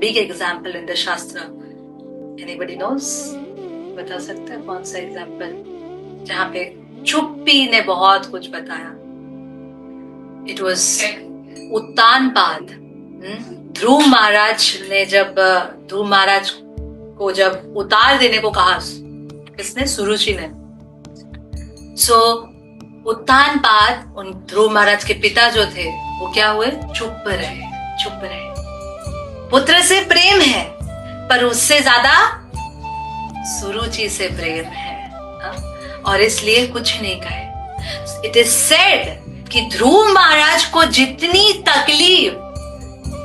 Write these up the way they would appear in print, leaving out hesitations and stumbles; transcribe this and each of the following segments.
big example in the Shastra. Anybody knows? बता सकते हैं कौन सा एग्जाम्पल जहाँ पे चुप्पी ने बहुत कुछ बताया? It was Uttanpad. ध्रुव महाराज ने जब ध्रुव महाराज को जब उतार देने को कहा, किसने? सुरुचि ने. सो उत्तानपाद, उन ध्रुव महाराज के पिता जो थे, वो क्या हुए? चुप रहे. चुप रहे. पुत्र से प्रेम है, पर उससे ज्यादा सुरुचि से प्रेम है, और इसलिए कुछ नहीं कहे. इट इज सेड कि ध्रुव महाराज को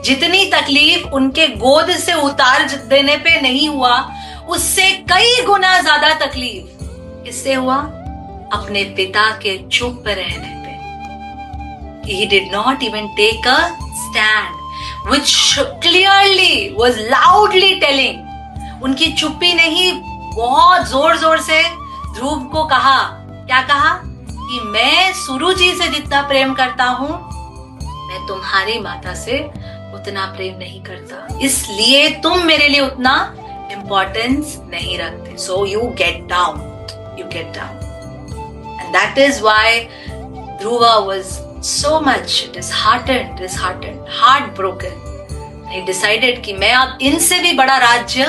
जितनी तकलीफ उनके गोद से उतार देने पे नहीं हुआ, उससे कई गुना ज्यादा तकलीफ किससे हुआ? अपने पिता के चुप रहने पे. He did not even take a stand, which clearly was loudly telling. उनकी चुप्पी ने ही बहुत जोर जोर से ध्रुव को कहा. क्या कहा? कि मैं सुरुचि से जितना प्रेम करता हूं, मैं तुम्हारी माता से उतना प्रेम नहीं करता, इसलिए तुम मेरे लिए उतना इंपॉर्टेंस नहीं रखते. So you get down. And that is why Dhruva was so much disheartened, heartbroken. He decided कि मैं अब इनसे भी बड़ा राज्य,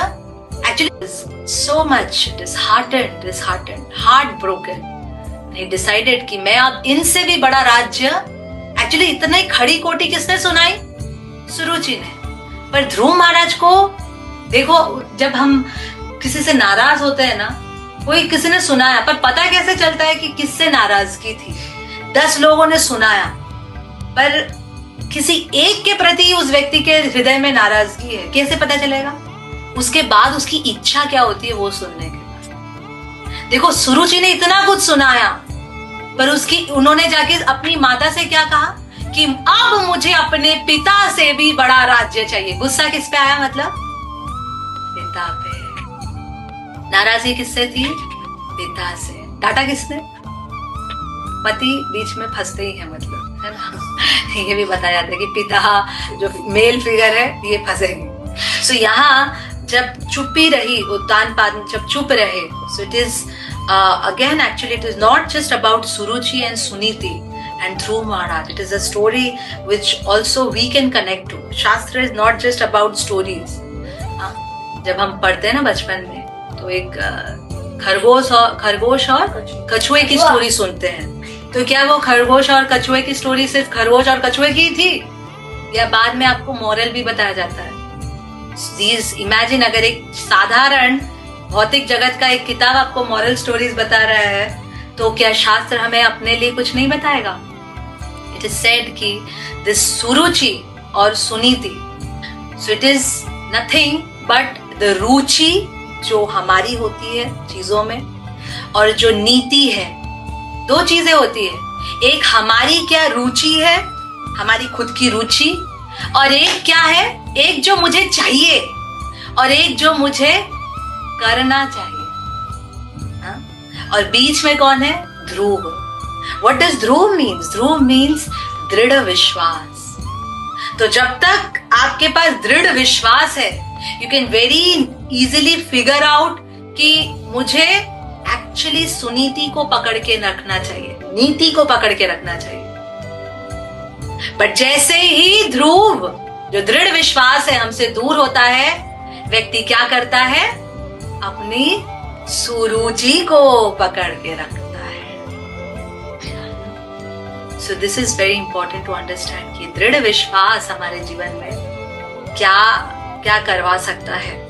actually was so much disheartened, heartbroken. He decided कि मैं अब इनसे भी बड़ा राज्य, actually इतनी खड़ी कोटी किसने सुनाई? सुरुचि ने. पर ध्रुव महाराज को देखो, जब हम किसी से नाराज होते हैं ना, कोई किसी ने सुनाया, पर पता कैसे चलता है कि किससे नाराजगी थी? 10 लोगों ने सुनाया, पर किसी एक के प्रति उस व्यक्ति के हृदय में नाराजगी है, कैसे पता चलेगा? उसके बाद उसकी इच्छा क्या होती है वो सुनने के बाद. देखो, सुरुचि ने इतना कुछ सुनाया, पर उन्होंने जाके अपनी माता से क्या कहा? कि अब मुझे अपने पिता से भी बड़ा राज्य चाहिए. गुस्सा किस पे आया? मतलब पिता पे. नाराजगी किससे थी? पिता से. डांटा किसने? पति बीच में फंसते ही है, मतलब, है ना. ये भी बताया जाता है कि पिता जो मेल फिगर है, ये फंसेंगे. सो यहाँ जब चुप्पी रही, उत्तानपाद जब चुप रहे, सो it is again actually it is not just about Suruchi and Suniti and Dhruv Maharaj. It is a story which also we can connect to. Shastra is not just about stories. जब हम पढ़ते हैं ना बचपन में, तो एक खरगोश और कछुए की स्टोरी सुनते हैं. तो क्या वो खरगोश और कछुए की स्टोरी सिर्फ खरगोश और कछुए की थी, या बाद में आपको मॉरल भी बताया जाता है? इमेजिन, अगर एक साधारण भौतिक जगत का एक किताब आपको मॉरल स्टोरीज बता रहा है, तो क्या शास्त्र हमें अपने लिए कुछ नहीं बताएगा? इट इज सेड कि दिस सुरुचि और Suniti, so it is nothing but the ruchi जो हमारी होती है चीजों में, और जो नीति है. 2 चीजें होती है. एक हमारी क्या रुचि है, हमारी खुद की रुचि, और एक क्या है, एक जो मुझे चाहिए, और एक जो मुझे करना चाहिए. और बीच में कौन है? ध्रुव. What does Dhruv means? Dhruv means दृढ़ विश्वास. तो जब तक आपके पास दृढ़ विश्वास है, you can very easily figure out कि मुझे एक्चुअली सुनीति को पकड़ के रखना चाहिए, नीति को पकड़ के रखना चाहिए. बट जैसे ही ध्रुव, जो दृढ़ विश्वास है, हमसे दूर होता है, व्यक्ति क्या करता है? अपनी सुरुचि को पकड़ के रखता है. So this is very important to understand कि दृढ़ विश्वास हमारे जीवन में क्या क्या करवा सकता है.